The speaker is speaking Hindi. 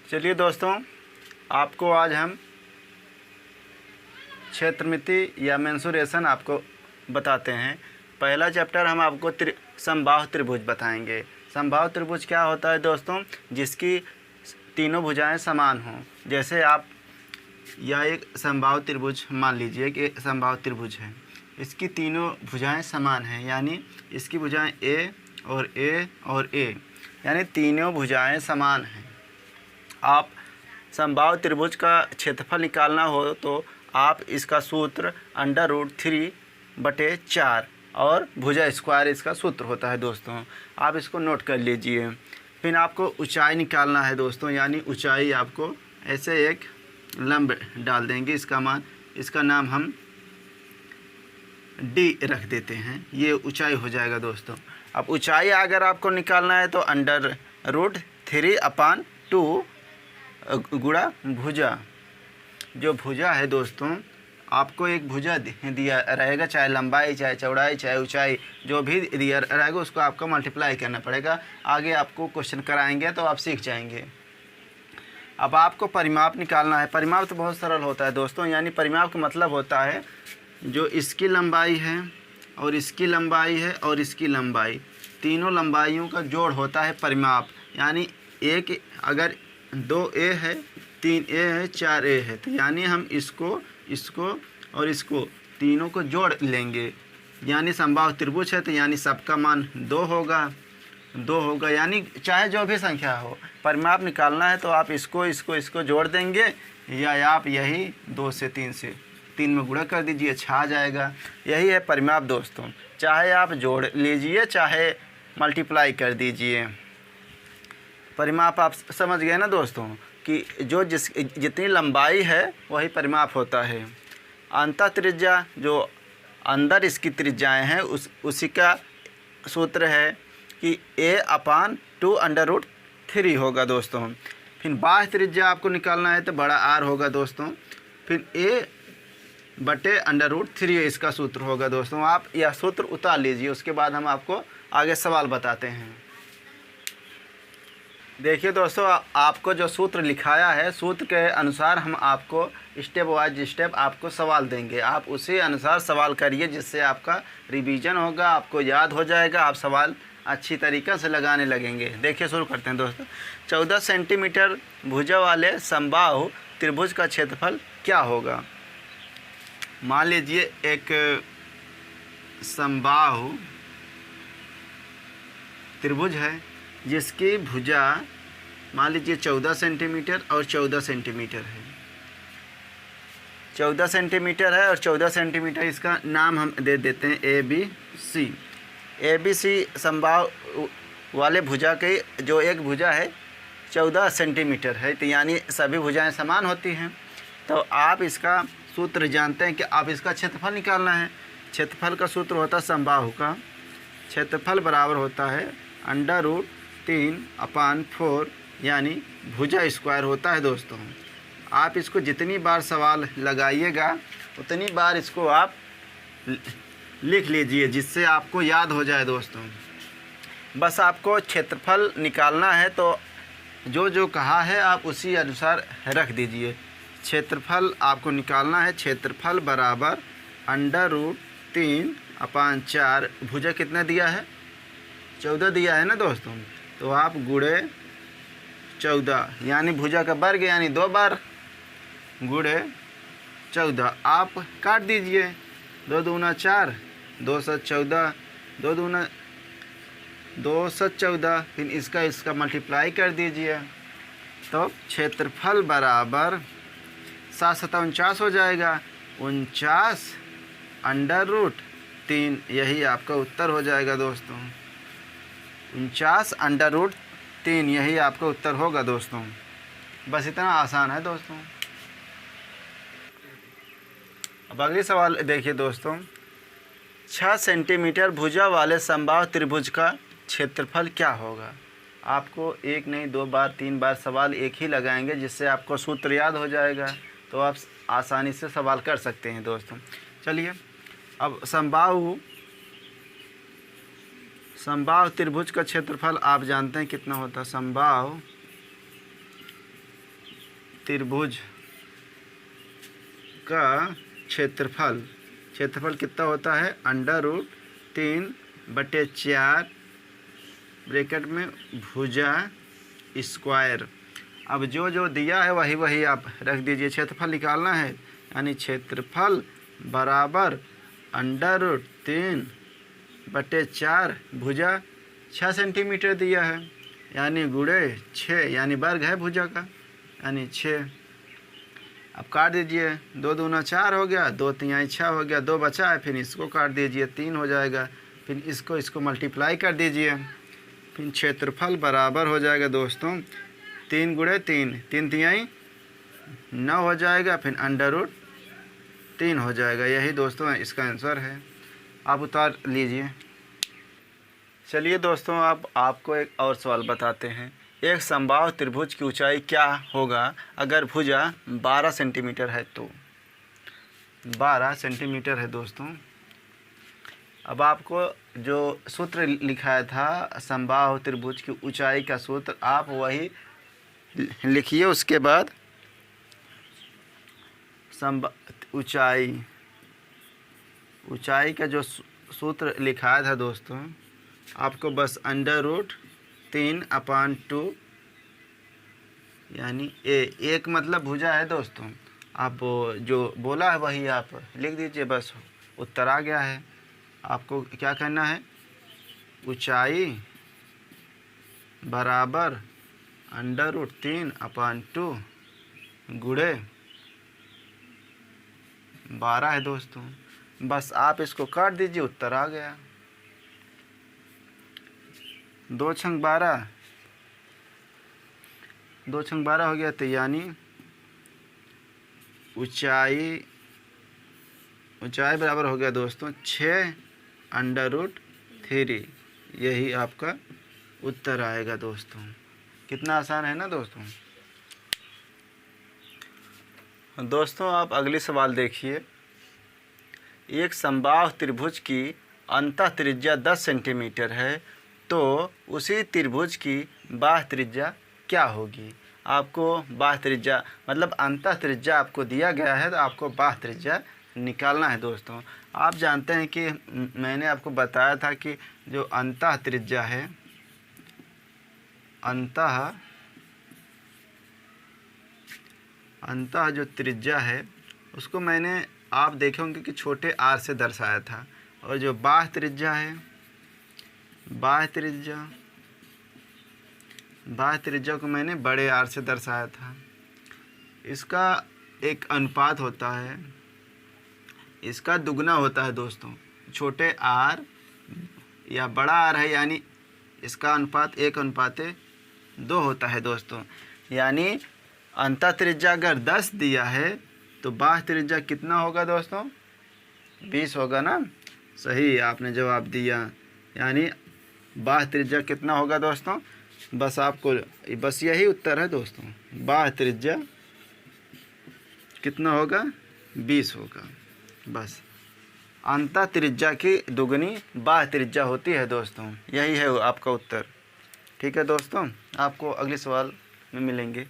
चलिए दोस्तों, आपको आज हम क्षेत्रमिति या मेंसुरेशन आपको बताते हैं। पहला चैप्टर हम आपको समबाहु त्रिभुज बताएंगे। समबाहु त्रिभुज क्या होता है दोस्तों? जिसकी तीनों भुजाएं समान हों। जैसे आप यह एक समबाहु त्रिभुज मान लीजिए कि समबाहु त्रिभुज है, इसकी तीनों भुजाएं समान हैं, यानी इसकी भुजाएं ए और ए और ए, यानी तीनों भुजाएं समान हैं। आप समबाहु त्रिभुज का क्षेत्रफल निकालना हो तो आप इसका सूत्र √3/4 और भुजा स्क्वायर इसका सूत्र होता है दोस्तों। आप इसको नोट कर लीजिए। फिर आपको ऊंचाई निकालना है दोस्तों, यानी ऊंचाई आपको ऐसे एक लंब डाल देंगे, इसका नाम हम d रख देते हैं। ये ऊंचाई हो जाएगा दोस्तों। अब ऊंचाई अगर आपको निकालना है तो √3/2 गुणा भुजा। जो भुजा है दोस्तों, आपको एक भुजा दिया रहेगा, चाहे लंबाई चाहे चौड़ाई चाहे ऊंचाई जो भी दिया रहेगा उसको आपको मल्टीप्लाई करना पड़ेगा। आगे आपको क्वेश्चन कराएंगे तो आप सीख जाएंगे। अब आपको परिमाप निकालना है। परिमाप तो बहुत सरल होता है दोस्तों, यानी परिमाप का मतलब होता है जो इसकी लंबाई है और इसकी लंबाई है और इसकी लंबाई, तीनों लंबाइयों का जोड़ होता है परिमाप। यानी एक अगर 2a है, 3a है, 4a है, तो यानी हम इसको और इसको तीनों को जोड़ लेंगे। यानी समबाहु त्रिभुज है तो यानी सबका मान 2 होगा, यानी चाहे जो भी संख्या हो। परिमाप निकालना है तो आप इसको जोड़ देंगे, या आप यही 2 से 3 में गुणा कर दीजिए, छा जाएगा। यही है परिमाप दोस्तों। चाहे आप जोड़ लीजिए चाहे मल्टीप्लाई कर दीजिए। परिमाप आप समझ गए ना दोस्तों कि जो जितनी लंबाई है वही परिमाप होता है। अंतः त्रिज्या, जो अंदर इसकी त्रिज्याएं हैं, उसी का सूत्र है कि a/2√3 होगा दोस्तों। फिर बाह्य त्रिज्या आपको निकालना है तो बड़ा R होगा दोस्तों। फिर a/√3 इसका सूत्र होगा दोस्तों। आप यह सूत्र उतार लीजिए, उसके बाद हम आपको आगे सवाल बताते हैं। देखिए दोस्तों, आपको जो सूत्र लिखाया है, सूत्र के अनुसार हम आपको स्टेप वाइज स्टेप आपको सवाल देंगे। आप उसी अनुसार सवाल करिए, जिससे आपका रिवीजन होगा, आपको याद हो जाएगा, आप सवाल अच्छी तरीक़े से लगाने लगेंगे। देखिए शुरू करते हैं दोस्तों। 14 सेंटीमीटर भुजा वाले समबाहु त्रिभुज का क्षेत्रफल क्या होगा? मान लीजिए एक समबाहु त्रिभुज है जिसकी भुजा मान लीजिए 14 सेंटीमीटर और 14 सेंटीमीटर है। 14 सेंटीमीटर है और 14 सेंटीमीटर, इसका नाम हम दे देते हैं ABC समबाहु वाले भुजा के जो एक भुजा है 14 सेंटीमीटर है, तो यानी सभी भुजाएं समान होती हैं। तो आप इसका सूत्र जानते हैं कि आप इसका क्षेत्रफल निकालना है। क्षेत्रफल का सूत्र होता है समबाहु का क्षेत्रफल बराबर होता है √3/4, यानी भुजा स्क्वायर होता है दोस्तों। आप इसको जितनी बार सवाल लगाइएगा उतनी बार इसको आप लिख लीजिए, जिससे आपको याद हो जाए दोस्तों। बस आपको क्षेत्रफल निकालना है तो जो कहा है आप उसी अनुसार रख दीजिए। क्षेत्रफल आपको निकालना है। क्षेत्रफल बराबर √3/4, भुजा कितना दिया है? 14 दिया है ना दोस्तों, तो आप गुणे 14, यानी भुजा का वर्ग, यानी 2 बार गुणे 14। आप काट दीजिए, 2 दूना 4, 2 7 14, 2 दूना 2 7 14, फिर इसका मल्टीप्लाई कर दीजिए, तो क्षेत्रफल बराबर 7 7 49 हो जाएगा। 49/3, यही आपका उत्तर हो जाएगा दोस्तों। 49/3 यही आपका उत्तर होगा दोस्तों। बस इतना आसान है दोस्तों। अब अगली सवाल देखिए दोस्तों। 6 सेंटीमीटर भुजा वाले समबाहु त्रिभुज का क्षेत्रफल क्या होगा? आपको एक नहीं 2 बार 3 बार सवाल एक ही लगाएंगे, जिससे आपको सूत्र याद हो जाएगा, तो आप आसानी से सवाल कर सकते हैं दोस्तों। चलिए, अब समबाहु त्रिभुज का क्षेत्रफल आप जानते हैं कितना होता है। समबाहु त्रिभुज का क्षेत्रफल कितना होता है? √3/4 ब्रैकेट में भुजा स्क्वायर। अब जो जो दिया है वही आप रख दीजिए। क्षेत्रफल निकालना है, यानी क्षेत्रफल बराबर √3/4 भुजा 6 सेंटीमीटर दिया है, यानी गुणे 6, यानी वर्ग है भुजा का, यानी 6। अब काट दीजिए, 2 दूना 4 हो गया, 2 तिहाई 6 हो गया, 2 बचा है, फिर इसको काट दीजिए, 3 हो जाएगा, फिर इसको मल्टीप्लाई कर दीजिए, फिर क्षेत्रफल बराबर हो जाएगा दोस्तों 3 गुणे 3, 3 तिहाई 9 हो जाएगा, फिर √3 हो जाएगा। यही दोस्तों इसका आंसर है। आप उतार लीजिए। चलिए दोस्तों, अब आपको एक और सवाल बताते हैं। एक समबाहु त्रिभुज की ऊंचाई क्या होगा अगर भुजा 12 सेंटीमीटर है तो? 12 सेंटीमीटर है दोस्तों। अब आपको जो सूत्र लिखाया था समबाहु त्रिभुज की ऊंचाई का सूत्र, आप वही लिखिए। उसके बाद ऊंचाई का जो सूत्र लिखाया था दोस्तों, आपको बस √3/2, यानी एक मतलब भुजा है दोस्तों। आप जो बोला है वही आप लिख दीजिए, बस उत्तर आ गया है। आपको क्या करना है? ऊंचाई बराबर √3/2 गुणे 12 है दोस्तों। बस आप इसको काट दीजिए, उत्तर आ गया। 2 छंग 12, 2 छंग 12 हो गया, तो यानी ऊंचाई बराबर हो गया दोस्तों 6√3। यही आपका उत्तर आएगा दोस्तों। कितना आसान है ना दोस्तों। दोस्तों आप अगली सवाल देखिए। एक समबाहु त्रिभुज की अंतः त्रिज्या 10 सेंटीमीटर है, तो उसी त्रिभुज की बाह्य त्रिज्या क्या होगी? आपको बाह्य त्रिज्या मतलब अंतः त्रिज्या आपको दिया गया है, तो आपको बाह्य त्रिज्या निकालना है दोस्तों। आप जानते हैं कि मैंने आपको बताया था कि जो अंतः त्रिज्या है, अंतः जो त्रिज्या है उसको मैंने, आप देखे होंगे कि छोटे r से दर्शाया था, और जो बाह्य त्रिज्या है, बाह्य त्रिज्या को मैंने बड़े r से दर्शाया था। इसका एक अनुपात होता है, इसका दुगना होता है दोस्तों। छोटे r या बड़ा r है, यानी इसका अनुपात 1:2 होता है दोस्तों। यानी अंतः त्रिज्या अगर 10 दिया है तो बाह्य त्रिज्या कितना होगा दोस्तों? 20 होगा ना। सही आपने जवाब दिया। यानी बाह्य त्रिज्या कितना होगा दोस्तों? बस आपको बस यही उत्तर है दोस्तों। बाह्य त्रिज्या कितना होगा? 20 होगा। बस अंतः त्रिज्या की दुगनी बाह्य त्रिज्या होती है दोस्तों। यही है आपका उत्तर। ठीक है दोस्तों, आपको अगले सवाल में मिलेंगे।